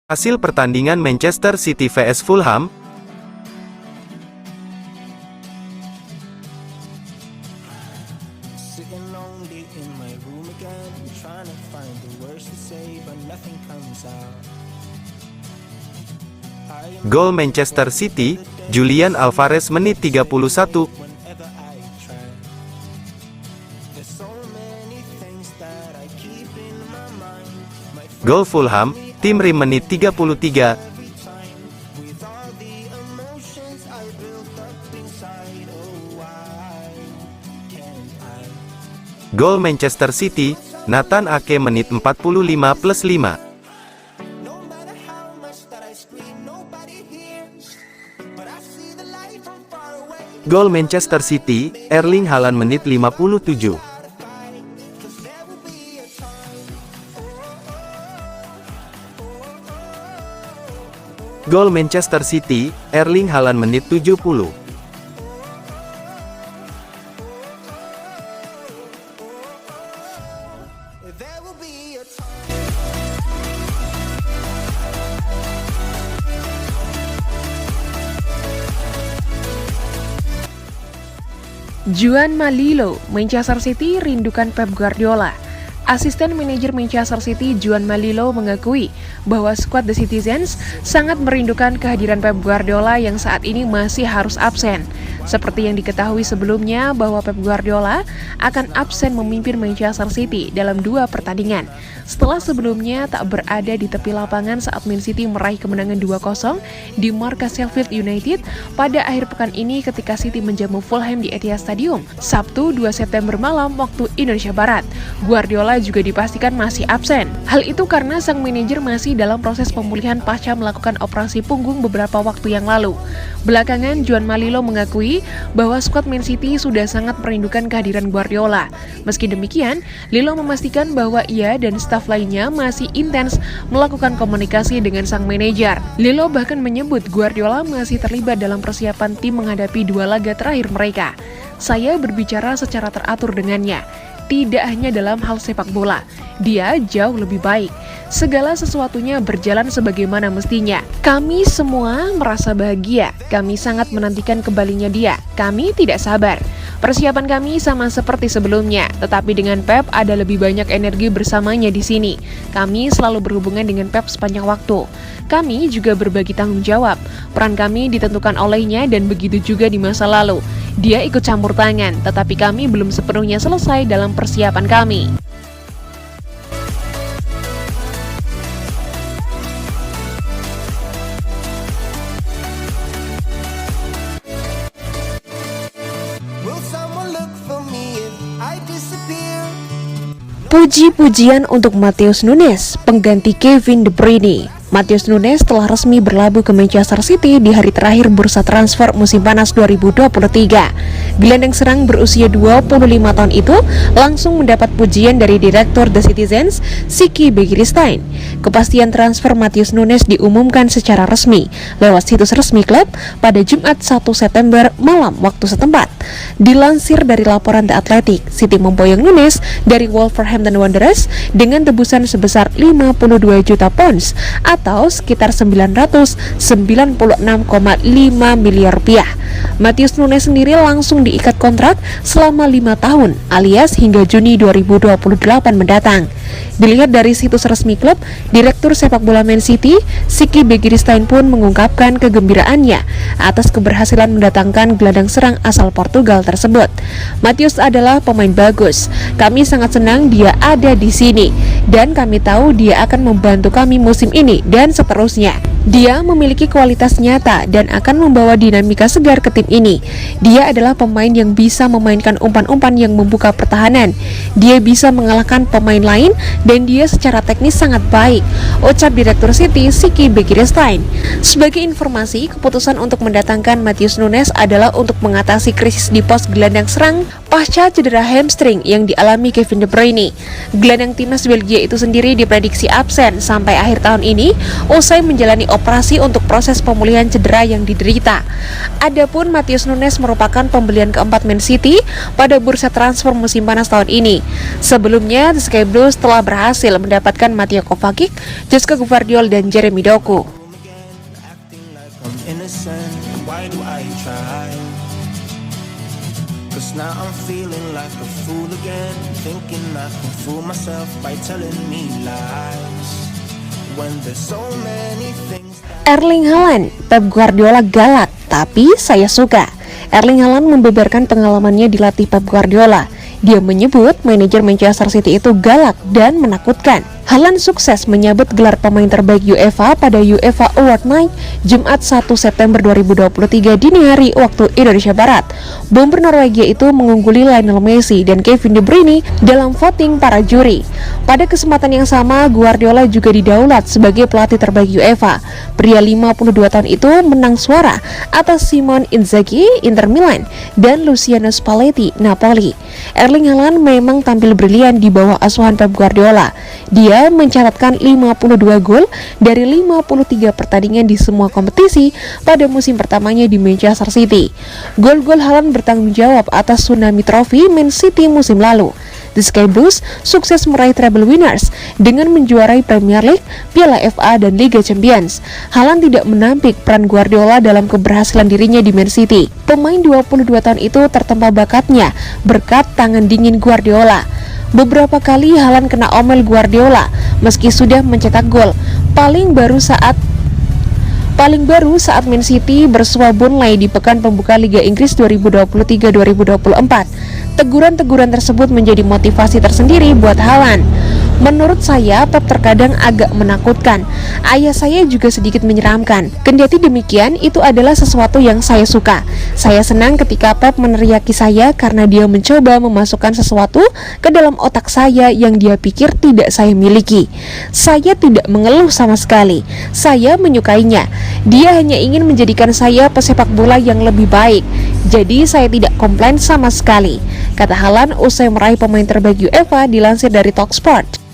Hasil pertandingan Manchester City vs Fulham. Gol Manchester City, Julian Alvarez menit 31. Gol Fulham, Tim Rim menit 33. Gol Manchester City, Nathan Ake menit 45+5. Gol Manchester City, Erling Haaland menit 57. Gol Manchester City, Erling Haaland menit 70. Joan Malilo, Manchester City rindukan Pep Guardiola. Asisten manajer Manchester City Joan Malilo mengakui bahwa skuad The Citizens sangat merindukan kehadiran Pep Guardiola yang saat ini masih harus absen. Seperti yang diketahui sebelumnya bahwa Pep Guardiola akan absen memimpin Manchester City dalam 2 pertandingan. Setelah sebelumnya tak berada di tepi lapangan saat Man City meraih kemenangan 2-0 di markas Sheffield United pada akhir pekan ini ketika City menjamu Fulham di Etihad Stadium, Sabtu 2 September malam waktu Indonesia Barat. Guardiola juga dipastikan masih absen. Hal itu karena sang manajer masih dalam proses pemulihan pasca melakukan operasi punggung beberapa waktu yang lalu. Belakangan, Joan Malilo mengakui bahwa skuad Man City sudah sangat merindukan kehadiran Guardiola. Meski demikian, Lilo memastikan bahwa ia dan staf lainnya masih intens melakukan komunikasi dengan sang manajer. Lilo bahkan menyebut Guardiola masih terlibat dalam persiapan tim menghadapi 2 laga terakhir mereka. Saya berbicara secara teratur dengannya. Tidak hanya dalam hal sepak bola, dia jauh lebih baik. Segala sesuatunya berjalan sebagaimana mestinya. Kami semua merasa bahagia. Kami sangat menantikan kembalinya dia. Kami tidak sabar. Persiapan kami sama seperti sebelumnya, tetapi dengan Pep ada lebih banyak energi bersamanya di sini. Kami selalu berhubungan dengan Pep sepanjang waktu. Kami juga berbagi tanggung jawab. Peran kami ditentukan olehnya dan begitu juga di masa lalu. Dia ikut campur tangan, tetapi kami belum sepenuhnya selesai dalam persiapan kami. Puji-pujian untuk Matheus Nunes, pengganti Kevin De Bruyne. Matheus Nunes telah resmi berlabuh ke Manchester City di hari terakhir bursa transfer musim panas 2023. Gelandang serang berusia 25 tahun itu langsung mendapat pujian dari direktur The Citizens, Siki Begiristain. Kepastian transfer Matheus Nunes diumumkan secara resmi lewat situs resmi klub pada Jumat 1 September malam waktu setempat. Dilansir dari laporan The Athletic, City memboyong Nunes dari Wolverhampton Wanderers dengan tebusan sebesar 52 juta pounds atau sekitar 996,5 miliar rupiah. Matheus Nunes sendiri langsung diikat kontrak selama 5 tahun alias hingga Juni 2028 mendatang. Dilihat dari situs resmi klub, Direktur sepak bola Man City, Siki Begiristain pun mengungkapkan kegembiraannya atas keberhasilan mendatangkan gelandang serang asal Portugal tersebut. Matheus adalah pemain bagus. Kami sangat senang dia ada di sini dan kami tahu dia akan membantu kami musim ini dan seterusnya. Dia memiliki kualitas nyata dan akan membawa dinamika segar ke tim ini. Dia adalah pemain yang bisa memainkan umpan-umpan yang membuka pertahanan. Dia bisa mengalahkan pemain lain dan dia secara teknis sangat baik, ucap Direktur City Siki Begiristain. Sebagai informasi, keputusan untuk mendatangkan Matheus Nunes adalah untuk mengatasi krisis di pos gelandang serang Pasca cedera hamstring yang dialami Kevin De Bruyne, gelandang timnas Belgia itu sendiri diprediksi absen sampai akhir tahun ini usai menjalani operasi untuk proses pemulihan cedera yang diderita. Adapun Matheus Nunes merupakan pembelian keempat Man City pada bursa transfer musim panas tahun ini. Sebelumnya, The Sky Blues telah berhasil mendapatkan Mateo Kovacic, Joško Gvardiol, dan Jeremy Doku. Cause now I'm feeling like a fool again, thinking I can fool myself by telling me lies, when there's so many things that... Erling Haaland, Pep Guardiola galak, tapi saya suka. Erling Haaland membeberkan pengalamannya dilatih Pep Guardiola. Dia menyebut manajer Manchester City itu galak dan menakutkan. Haaland sukses menyabet gelar pemain terbaik UEFA pada UEFA Award Night Jumat 1 September 2023 dini hari waktu Indonesia Barat. Bomber Norwegia itu mengungguli Lionel Messi dan Kevin De Bruyne dalam voting para juri. Pada kesempatan yang sama, Guardiola juga didaulat sebagai pelatih terbaik UEFA. Pria 52 tahun itu menang suara atas Simone Inzaghi Inter Milan dan Luciano Spalletti Napoli. Erling Haaland memang tampil brilian di bawah asuhan Pep Guardiola. Dia mencatatkan 52 gol dari 53 pertandingan di semua kompetisi pada musim pertamanya di Manchester City. Gol-gol Haaland bertanggung jawab atas tsunami trofi Man City musim lalu. The Sky Blues sukses meraih treble winners dengan menjuarai Premier League, Piala FA, dan Liga Champions. Haaland tidak menampik peran Guardiola dalam keberhasilan dirinya di Man City. Pemain 22 tahun itu tertempa bakatnya berkat tangan dingin Guardiola. Beberapa kali Haaland kena omel Guardiola meski sudah mencetak gol. Paling baru saat Man City bersua Burnley di pekan pembuka Liga Inggris 2023-2024. Teguran-teguran tersebut menjadi motivasi tersendiri buat Haaland. Menurut saya, Pep terkadang agak menakutkan. Ayah saya juga sedikit menyeramkan. Kendati demikian, itu adalah sesuatu yang saya suka. Saya senang ketika Pep meneriaki saya karena dia mencoba memasukkan sesuatu ke dalam otak saya yang dia pikir tidak saya miliki. Saya tidak mengeluh sama sekali. Saya menyukainya. Dia hanya ingin menjadikan saya pesepak bola yang lebih baik. Jadi saya tidak komplain sama sekali, kata Haaland usai meraih pemain terbaik UEFA dilansir dari Talksport.